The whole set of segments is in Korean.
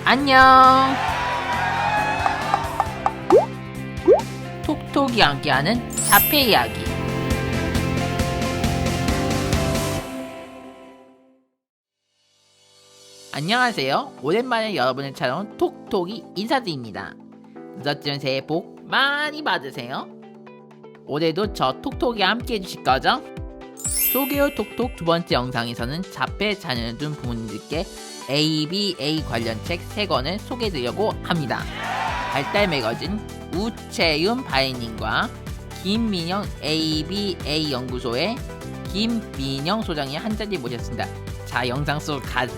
안녕. 톡톡이 함께하는 자폐 이야기. 안녕하세요. 오랜만에 여러분을 찾아온 톡톡이 인사드립니다. 늦었지만 새해 복 많이 받으세요. 올해도 저 톡톡이와 함께 해주실 거죠? 소개요 톡톡 두 번째 영상에서는 자폐 자녀를 둔 부모님들께 ABA 관련 책 3권을 소개해드리려고 합니다. 발달 매거진 우채윤 바이님과 김민영 ABA 연구소의 김민영 소장이 한 자리에 모셨습니다. 자, 영상 속 가자!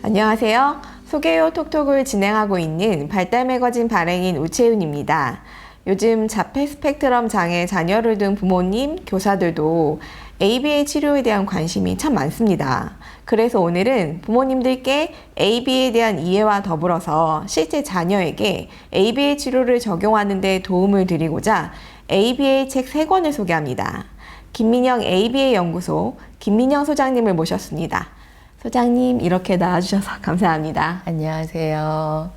안녕하세요. 소개요 톡톡을 진행하고 있는 발달 매거진 발행인 우채윤입니다. 요즘 자폐 스펙트럼 장애 자녀를 둔 부모님, 교사들도 ABA 치료에 대한 관심이 참 많습니다. 그래서 오늘은 부모님들께 ABA에 대한 이해와 더불어서 실제 자녀에게 ABA 치료를 적용하는 데 도움을 드리고자 ABA 책 3권을 소개합니다. 김민영 ABA 연구소 김민영 소장님을 모셨습니다. 소장님, 이렇게 나와주셔서 감사합니다. 안녕하세요.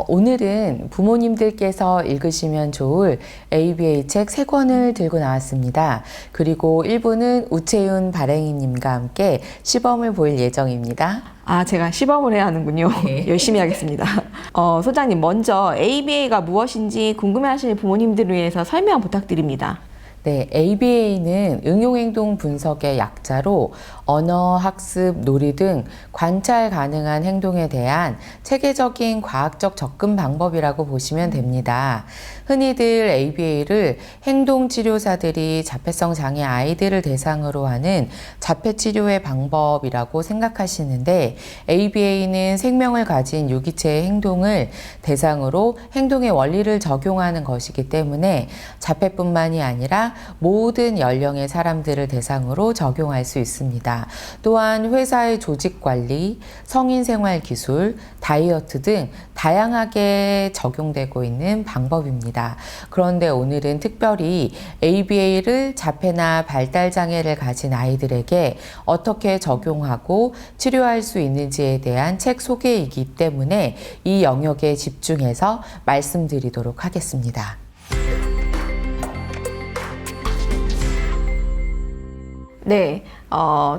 오늘은 부모님들께서 읽으시면 좋을 ABA 책 3권을 들고 나왔습니다. 그리고 1부는 우채윤 발행인님과 함께 시범을 보일 예정입니다. 아, 제가 시범을 해야 하는군요. 네. 열심히 하겠습니다. 소장님, 먼저 ABA가 무엇인지 궁금해하시는 부모님들을 위해서 설명 부탁드립니다. 네, ABA는 응용행동 분석의 약자로 언어, 학습, 놀이 등 관찰 가능한 행동에 대한 체계적인 과학적 접근 방법이라고 보시면 됩니다. 흔히들 ABA를 행동치료사들이 자폐성 장애 아이들을 대상으로 하는 자폐치료의 방법이라고 생각하시는데, ABA는 생명을 가진 유기체의 행동을 대상으로 행동의 원리를 적용하는 것이기 때문에 자폐뿐만이 아니라 모든 연령의 사람들을 대상으로 적용할 수 있습니다. 또한 회사의 조직 관리, 성인 생활 기술, 다이어트 등 다양하게 적용되고 있는 방법입니다. 그런데 오늘은 특별히 ABA를 자폐나 발달 장애를 가진 아이들에게 어떻게 적용하고 치료할 수 있는지에 대한 책 소개이기 때문에 이 영역에 집중해서 말씀드리도록 하겠습니다. 네,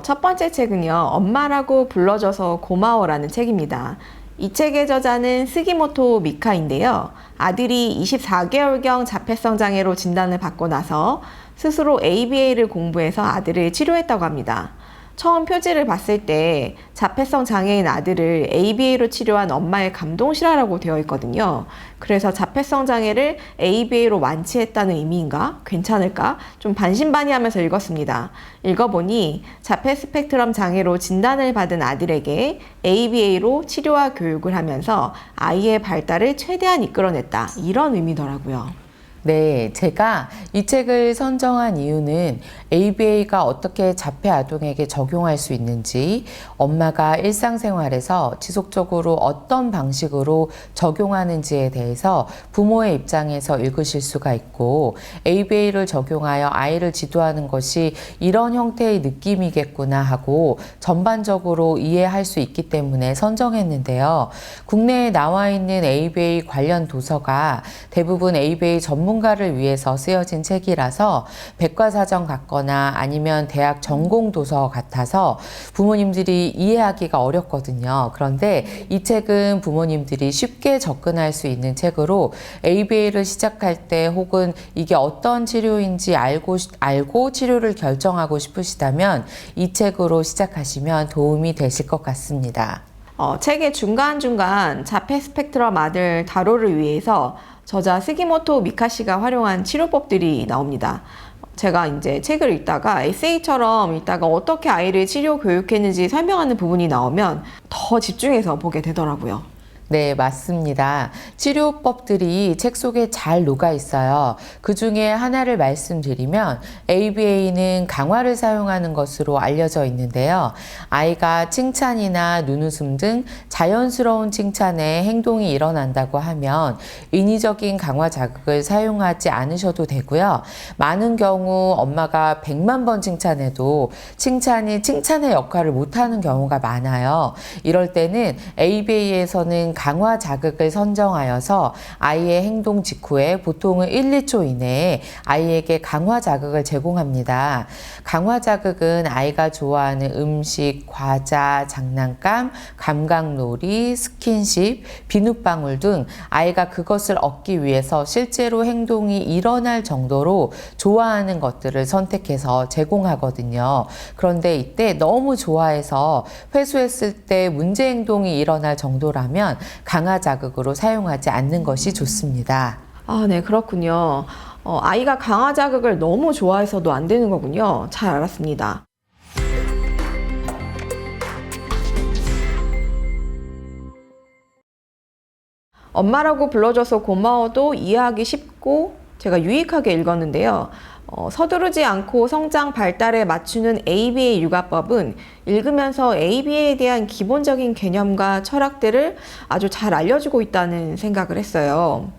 첫 번째 책은요, 엄마라고 불러줘서 고마워라는 책입니다. 이 책의 저자는 스기모토 미카인데요. 아들이 24개월경 자폐성 장애로 진단을 받고 나서 스스로 ABA를 공부해서 아들을 치료했다고 합니다. 처음 표지를 봤을 때 자폐성 장애인 아들을 ABA로 치료한 엄마의 감동 실화라고 되어 있거든요. 그래서 자폐성 장애를 ABA로 완치했다는 의미인가? 괜찮을까? 좀 반신반의하면서 읽었습니다. 읽어보니 자폐 스펙트럼 장애로 진단을 받은 아들에게 ABA로 치료와 교육을 하면서 아이의 발달을 최대한 이끌어냈다. 이런 의미더라고요. 네, 제가 이 책을 선정한 이유는 ABA가 어떻게 자폐 아동에게 적용할 수 있는지, 엄마가 일상생활에서 지속적으로 어떤 방식으로 적용하는지에 대해서 부모의 입장에서 읽으실 수가 있고, ABA를 적용하여 아이를 지도하는 것이 이런 형태의 느낌이겠구나 하고 전반적으로 이해할 수 있기 때문에 선정했는데요. 국내에 나와 있는 ABA 관련 도서가 대부분 ABA 전문가를 위해서 쓰여진 책이라서 백과사전 같거나 아니면 대학 전공 도서 같아서 부모님들이 이해하기가 어렵거든요. 그런데 이 책은 부모님들이 쉽게 접근할 수 있는 책으로 ABA를 시작할 때 혹은 이게 어떤 치료인지 알고 치료를 결정하고 싶으시다면 이 책으로 시작하시면 도움이 되실 것 같습니다. 책의 중간중간 자폐 스펙트럼 아들 다로를 위해서 저자 스기모토 미카 씨가 활용한 치료법들이 나옵니다. 제가 이제 책을 읽다가 에세이처럼 읽다가 어떻게 아이를 치료 교육했는지 설명하는 부분이 나오면 더 집중해서 보게 되더라고요. 네, 맞습니다. 치료법들이 책 속에 잘 녹아 있어요. 그 중에 하나를 말씀드리면 ABA는 강화를 사용하는 것으로 알려져 있는데요. 아이가 칭찬이나 눈웃음 등 자연스러운 칭찬에 행동이 일어난다고 하면 인위적인 강화 자극을 사용하지 않으셔도 되고요. 많은 경우 엄마가 100만 번 칭찬해도 칭찬이 칭찬의 역할을 못하는 경우가 많아요. 이럴 때는 ABA에서는 강화 자극을 선정하여서 아이의 행동 직후에 보통은 1, 2초 이내에 아이에게 강화 자극을 제공합니다. 강화 자극은 아이가 좋아하는 음식, 과자, 장난감, 감각놀이, 스킨십, 비눗방울 등 아이가 그것을 얻기 위해서 실제로 행동이 일어날 정도로 좋아하는 것들을 선택해서 제공하거든요. 그런데 이때 너무 좋아해서 회수했을 때 문제 행동이 일어날 정도라면 강화 자극으로 사용하지 않는 것이 좋습니다. 아, 네, 그렇군요. 아이가 강화 자극을 너무 좋아해서도 안 되는 거군요. 잘 알았습니다. 엄마라고 불러줘서 고마워도 이해하기 쉽고 제가 유익하게 읽었는데요. 서두르지 않고 성장 발달에 맞추는 ABA 육아법은 읽으면서 ABA에 대한 기본적인 개념과 철학들을 아주 잘 알려주고 있다는 생각을 했어요.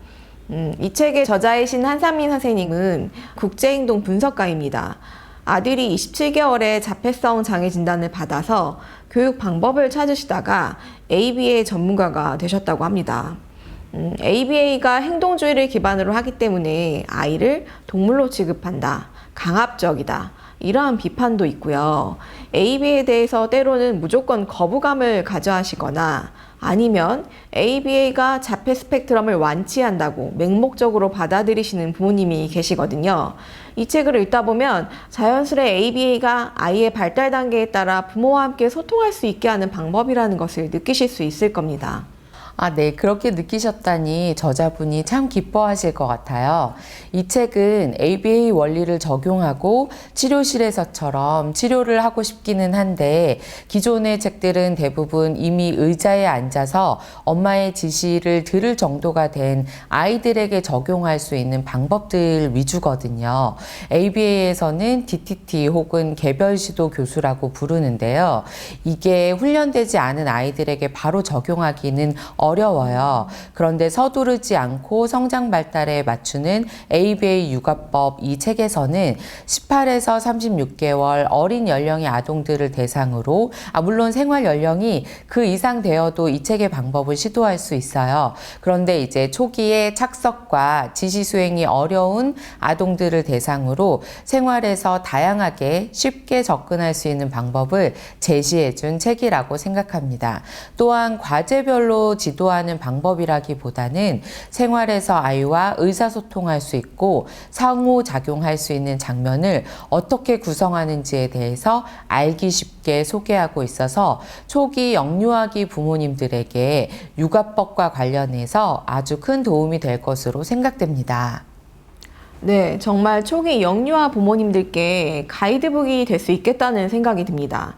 이 책의 저자이신 한상민 선생님은 국제행동 분석가입니다. 아들이 27개월에 자폐성 장애 진단을 받아서 교육 방법을 찾으시다가 ABA 전문가가 되셨다고 합니다. ABA가 행동주의를 기반으로 하기 때문에 아이를 동물로 취급한다, 강압적이다, 이러한 비판도 있고요. ABA에 대해서 때로는 무조건 거부감을 가져하시거나 아니면 ABA가 자폐 스펙트럼을 완치한다고 맹목적으로 받아들이시는 부모님이 계시거든요. 이 책을 읽다 보면 자연스레 ABA가 아이의 발달 단계에 따라 부모와 함께 소통할 수 있게 하는 방법이라는 것을 느끼실 수 있을 겁니다. 아, 네. 그렇게 느끼셨다니 저자분이 참 기뻐하실 것 같아요. 이 책은 ABA 원리를 적용하고 치료실에서처럼 치료를 하고 싶기는 한데 기존의 책들은 대부분 이미 의자에 앉아서 엄마의 지시를 들을 정도가 된 아이들에게 적용할 수 있는 방법들 위주거든요. ABA에서는 DTT 혹은 개별시도 교수라고 부르는데요. 이게 훈련되지 않은 아이들에게 바로 적용하기는 어려워요. 그런데 서두르지 않고 성장 발달에 맞추는 ABA 육아법 이 책에서는 18에서 36개월 어린 연령의 아동들을 대상으로 물론 생활 연령이 그 이상 되어도 이 책의 방법을 시도할 수 있어요. 그런데 이제 초기에 착석과 지시 수행이 어려운 아동들을 대상으로 생활에서 다양하게 쉽게 접근할 수 있는 방법을 제시해 준 책이라고 생각합니다. 또한 과제별로 지도하는 방법이라기보다는 생활에서 아이와 의사소통할 수 있고 상호작용할 수 있는 장면을 어떻게 구성하는지에 대해서 알기 쉽게 소개하고 있어서 초기 영유아기 부모님들에게 육아법과 관련해서 아주 큰 도움이 될 것으로 생각됩니다. 네, 정말 초기 영유아 부모님들께 가이드북이 될 수 있겠다는 생각이 듭니다.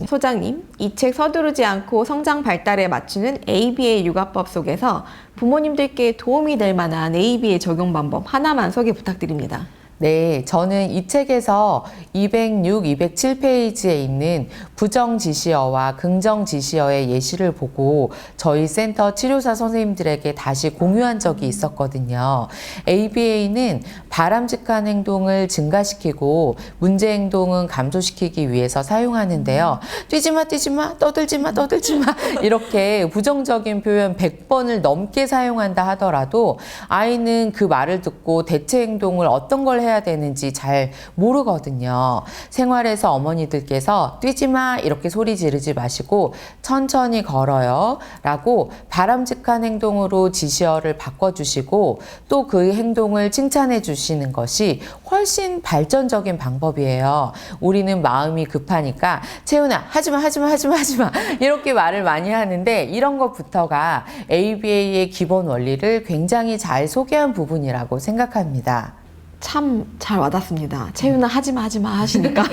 소장님, 이 책 서두르지 않고 성장 발달에 맞추는 ABA 육아법 속에서 부모님들께 도움이 될 만한 ABA 적용 방법 하나만 소개 부탁드립니다. 네, 저는 이 책에서 206, 207페이지에 있는 부정 지시어와 긍정 지시어의 예시를 보고 저희 센터 치료사 선생님들에게 다시 공유한 적이 있었거든요. ABA는 바람직한 행동을 증가시키고 문제 행동은 감소시키기 위해서 사용하는데요. 뛰지마, 뛰지마, 떠들지마, 떠들지마 이렇게 부정적인 표현 100번을 넘게 사용한다 하더라도 아이는 그 말을 듣고 대체 행동을 어떤 걸 해야 되는지 잘 모르거든요. 생활에서 어머니들께서 뛰지마 이렇게 소리 지르지 마시고 천천히 걸어요 라고 바람직한 행동으로 지시어를 바꿔주시고 또 그 행동을 칭찬해 주시는 것이 훨씬 발전적인 방법이에요. 우리는 마음이 급하니까 채훈아 하지마 하지마 하지마 하지마 이렇게 말을 많이 하는데 이런 것부터가 ABA의 기본 원리를 굉장히 잘 소개한 부분이라고 생각합니다. 참 잘 와닿습니다. 채윤아 하지마 하지마 하시니까.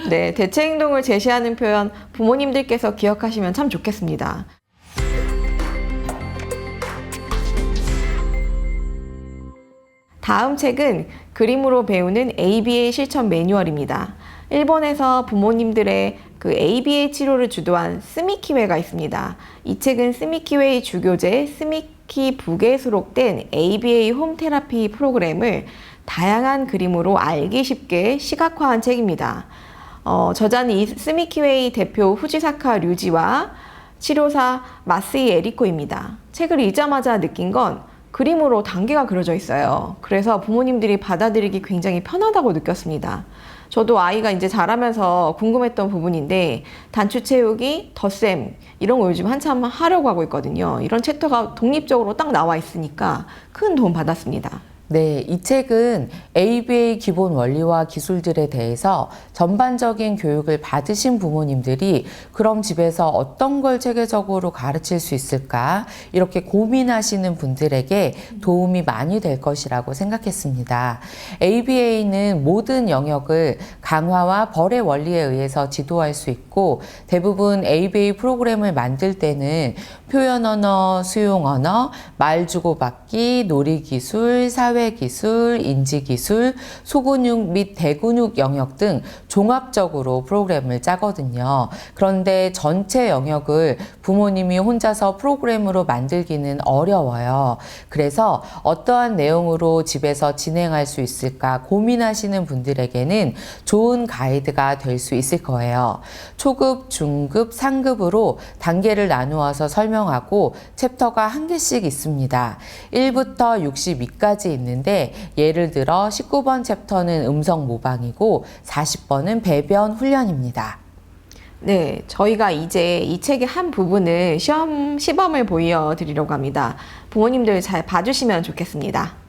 네, 대체 행동을 제시하는 표현 부모님들께서 기억하시면 참 좋겠습니다. 다음 책은 그림으로 배우는 ABA 실천 매뉴얼입니다. 일본에서 부모님들의 그 ABA 치료를 주도한 스미키회가 있습니다. 이 책은 스미키회의 주교제 스미키북에 수록된 ABA 홈테라피 프로그램을 다양한 그림으로 알기 쉽게 시각화한 책입니다. 저자는 이 스미키웨이 대표 후지사카 류지와 치료사 마스이 에리코입니다. 책을 읽자마자 느낀 건 그림으로 단계가 그려져 있어요. 그래서 부모님들이 받아들이기 굉장히 편하다고 느꼈습니다. 저도 아이가 이제 자라면서 궁금했던 부분인데 단추 채우기, 덧셈 이런 거 요즘 한참 하려고 하고 있거든요. 이런 챕터가 독립적으로 딱 나와 있으니까 큰 도움 받았습니다. 네, 이 책은 ABA 기본 원리와 기술들에 대해서 전반적인 교육을 받으신 부모님들이 그럼 집에서 어떤 걸 체계적으로 가르칠 수 있을까? 이렇게 고민하시는 분들에게 도움이 많이 될 것이라고 생각했습니다. ABA는 모든 영역을 강화와 벌의 원리에 의해서 지도할 수 있고 대부분 ABA 프로그램을 만들 때는 표현 언어, 수용 언어, 말 주고받기, 놀이 기술, 사회 기술, 인지 기술, 소근육 및 대근육 영역 등 종합적으로 프로그램을 짜거든요. 그런데 전체 영역을 부모님이 혼자서 프로그램으로 만들기는 어려워요. 그래서 어떠한 내용으로 집에서 진행할 수 있을까 고민하시는 분들에게는 좋은 가이드가 될 수 있을 거예요. 초급, 중급, 상급으로 단계를 나누어서 설명하고 챕터가 한 개씩 있습니다. 1부터 62까지 있는데 예를 들어 19번 챕터는 음성 모방이고 40번은 배변 훈련입니다. 네, 저희가 이제 이 책의 한 부분을 시범을 보여드리려고 합니다. 부모님들 잘 봐주시면 좋겠습니다.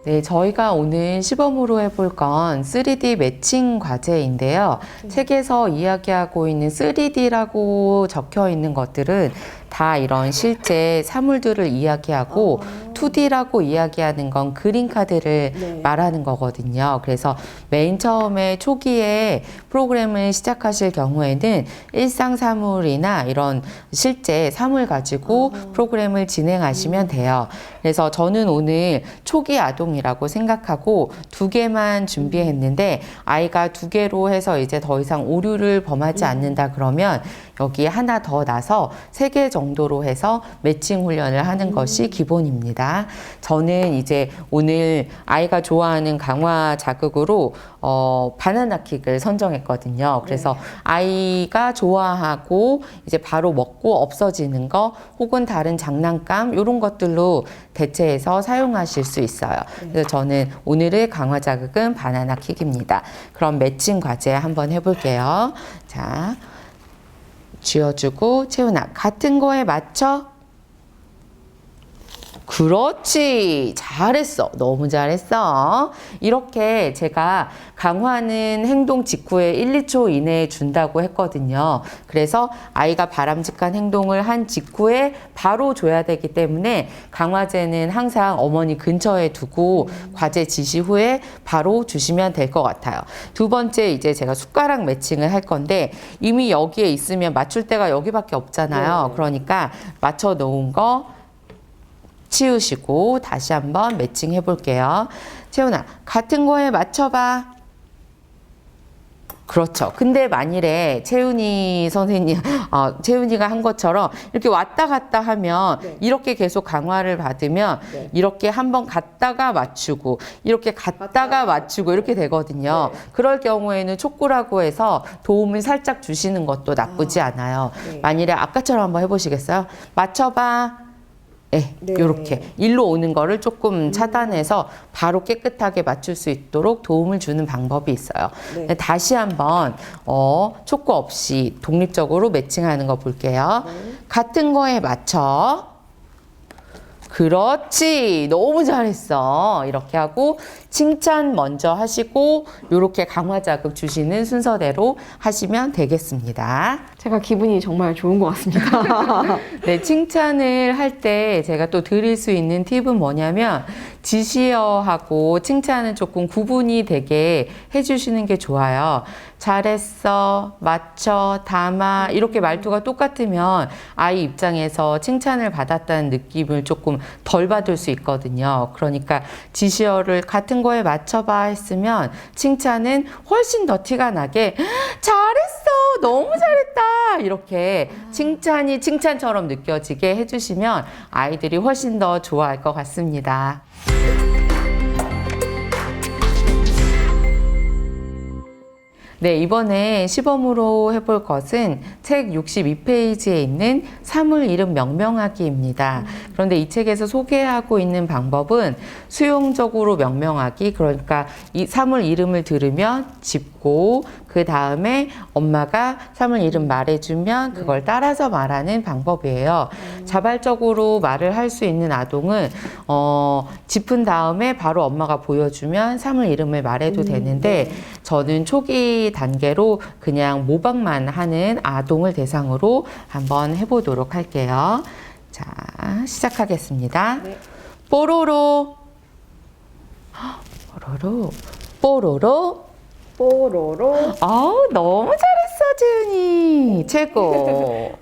네, 저희가 오늘 시범으로 해볼 건 3D 매칭 과제인데요. 책에서 이야기하고 있는 3D라고 적혀 있는 것들은 다 이런 실제 사물들을 이야기하고 2D라고 이야기하는 건 그림 카드를 말하는 거거든요. 그래서 맨 처음에 초기에 프로그램을 시작하실 경우에는 일상 사물이나 이런 실제 사물 가지고 프로그램을 진행하시면 돼요. 그래서 저는 오늘 초기 아동이라고 생각하고 2개만 준비했는데 아이가 2개로 해서 이제 더 이상 오류를 범하지 않는다 그러면 여기 하나 더 나서 3개 정도로 해서 매칭 훈련을 하는 것이 기본입니다. 저는 이제 오늘 아이가 좋아하는 강화 자극으로 바나나킥을 선정했거든요. 그래서 아이가 좋아하고 이제 바로 먹고 없어지는 거 혹은 다른 장난감 이런 것들로 대체해서 사용하실 수 있어요. 그래서 저는 오늘의 강화 자극은 바나나킥입니다. 그럼 매칭 과제 한번 해볼게요. 자, 쥐어주고 채훈아 같은 거에 맞춰. 그렇지. 잘했어. 너무 잘했어. 이렇게 제가 강화하는 행동 직후에 1, 2초 이내에 준다고 했거든요. 그래서 아이가 바람직한 행동을 한 직후에 바로 줘야 되기 때문에 강화제는 항상 어머니 근처에 두고 과제 지시 후에 바로 주시면 될 것 같아요. 두 번째 이제 제가 숟가락 매칭을 할 건데 이미 여기에 있으면 맞출 데가 여기밖에 없잖아요. 그러니까 맞춰 놓은 거 치우시고 다시 한번 매칭 해볼게요. 채훈아, 같은 거에 맞춰봐. 그렇죠. 근데 만일에 채훈이 선생님, 채훈이가 한 것처럼 이렇게 왔다 갔다 하면 이렇게 계속 강화를 받으면 이렇게 한번 갔다가 맞추고 이렇게 갔다가 맞추고 이렇게 되거든요. 그럴 경우에는 촉구라고 해서 도움을 살짝 주시는 것도 나쁘지 않아요. 만일에 아까처럼 한번 해보시겠어요? 맞춰봐. 네, 이렇게 일로 오는 거를 조금 차단해서 바로 깨끗하게 맞출 수 있도록 도움을 주는 방법이 있어요. 다시 한번 촉구 없이 독립적으로 매칭하는 거 볼게요. 같은 거에 맞춰. 그렇지. 너무 잘했어. 이렇게 하고 칭찬 먼저 하시고 이렇게 강화 자극 주시는 순서대로 하시면 되겠습니다. 제가 기분이 정말 좋은 것 같습니다. 네, 칭찬을 할 때 제가 또 드릴 수 있는 팁은 뭐냐면 지시어하고 칭찬은 조금 구분이 되게 해주시는 게 좋아요. 잘했어, 맞춰, 담아 이렇게 말투가 똑같으면 아이 입장에서 칭찬을 받았다는 느낌을 조금 덜 받을 수 있거든요. 그러니까 지시어를 같은 거에 맞춰봐 했으면 칭찬은 훨씬 더 티가 나게 잘했어, 너무 잘했다 이렇게 칭찬이 칭찬처럼 느껴지게 해주시면 아이들이 훨씬 더 좋아할 것 같습니다. 네, 이번에 시범으로 해볼 것은 책 62페이지에 있는 사물 이름 명명하기입니다. 그런데 이 책에서 소개하고 있는 방법은 수용적으로 명명하기, 그러니까 이 사물 이름을 들으면 짚고 그 다음에 엄마가 사물 이름 말해주면 그걸 따라서 말하는 방법이에요. 자발적으로 말을 할 수 있는 아동은 짚은 다음에 바로 엄마가 보여주면 사물 이름을 말해도 되는데 저는 초기 단계로 그냥 모방만 하는 아동을 대상으로 한번 해보도록 할게요. 자, 시작하겠습니다. 네. 뽀로로, 뽀로로, 뽀로로. 뽀로로. 너무 잘했어, 지은이. 최고.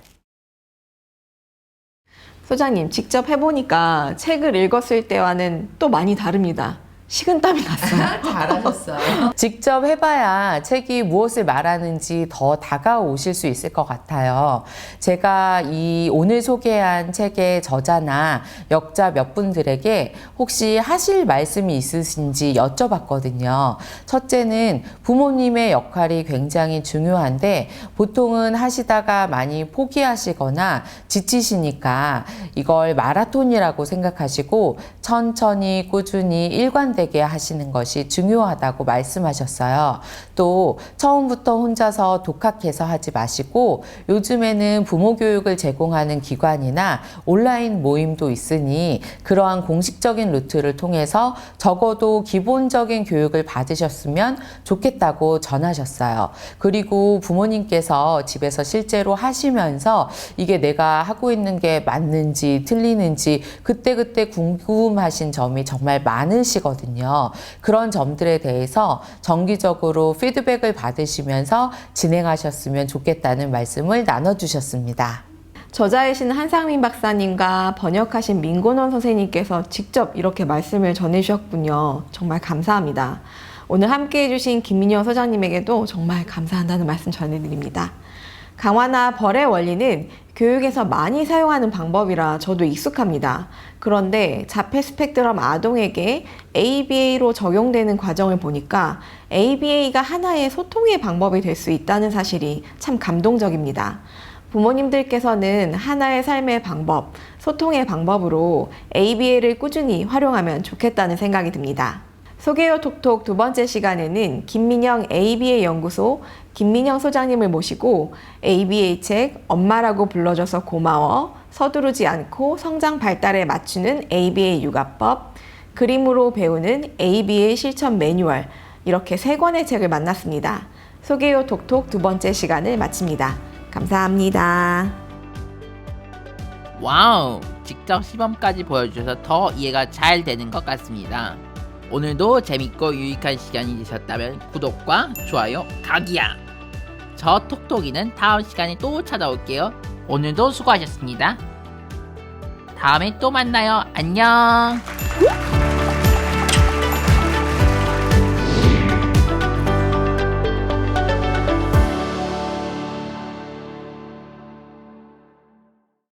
소장님, 직접 해보니까 책을 읽었을 때와는 또 많이 다릅니다. 식은땀이 났어요. 잘하셨어요. 직접 해봐야 책이 무엇을 말하는지 더 다가오실 수 있을 것 같아요. 제가 이 오늘 소개한 책의 저자나 역자 몇 분들에게 혹시 하실 말씀이 있으신지 여쭤봤거든요. 첫째는 부모님의 역할이 굉장히 중요한데 보통은 하시다가 많이 포기하시거나 지치시니까 이걸 마라톤이라고 생각하시고 천천히 꾸준히 일관되게 하시는 것이 중요하다고 말씀하셨어요. 또 처음부터 혼자서 독학해서 하지 마시고 요즘에는 부모 교육을 제공하는 기관이나 온라인 모임도 있으니 그러한 공식적인 루트를 통해서 적어도 기본적인 교육을 받으셨으면 좋겠다고 전하셨어요. 그리고 부모님께서 집에서 실제로 하시면서 이게 내가 하고 있는 게 맞는지 틀리는지 그때그때 궁금하신 점이 정말 많으시거든요. 그런 점들에 대해서 정기적으로 피드백을 받으시면서 진행하셨으면 좋겠다는 말씀을 나눠주셨습니다. 저자이신 한상민 박사님과 번역하신 민곤원 선생님께서 직접 이렇게 말씀을 전해주셨군요. 정말 감사합니다. 오늘 함께 해주신 김민영 소장님에게도 정말 감사한다는 말씀 전해드립니다. 강화나 벌의 원리는 교육에서 많이 사용하는 방법이라 저도 익숙합니다. 그런데 자폐 스펙트럼 아동에게 ABA로 적용되는 과정을 보니까 ABA가 하나의 소통의 방법이 될 수 있다는 사실이 참 감동적입니다. 부모님들께서는 하나의 삶의 방법, 소통의 방법으로 ABA를 꾸준히 활용하면 좋겠다는 생각이 듭니다. 소개요 톡톡 두 번째 시간에는 김민영 ABA 연구소 김민영 소장님을 모시고 ABA 책 엄마라고 불러줘서 고마워, 서두르지 않고 성장 발달에 맞추는 ABA 육아법, 그림으로 배우는 ABA 실천 매뉴얼 이렇게 3권의 책을 만났습니다. 소개요 톡톡 두 번째 시간을 마칩니다. 감사합니다. 와우! 직접 시범까지 보여주셔서 더 이해가 잘 되는 것 같습니다. 오늘도 재밌고 유익한 시간이 되셨다면 구독과 좋아요 각이야! 저 톡톡이는 다음 시간에 또 찾아올게요. 오늘도 수고하셨습니다. 다음에 또 만나요. 안녕!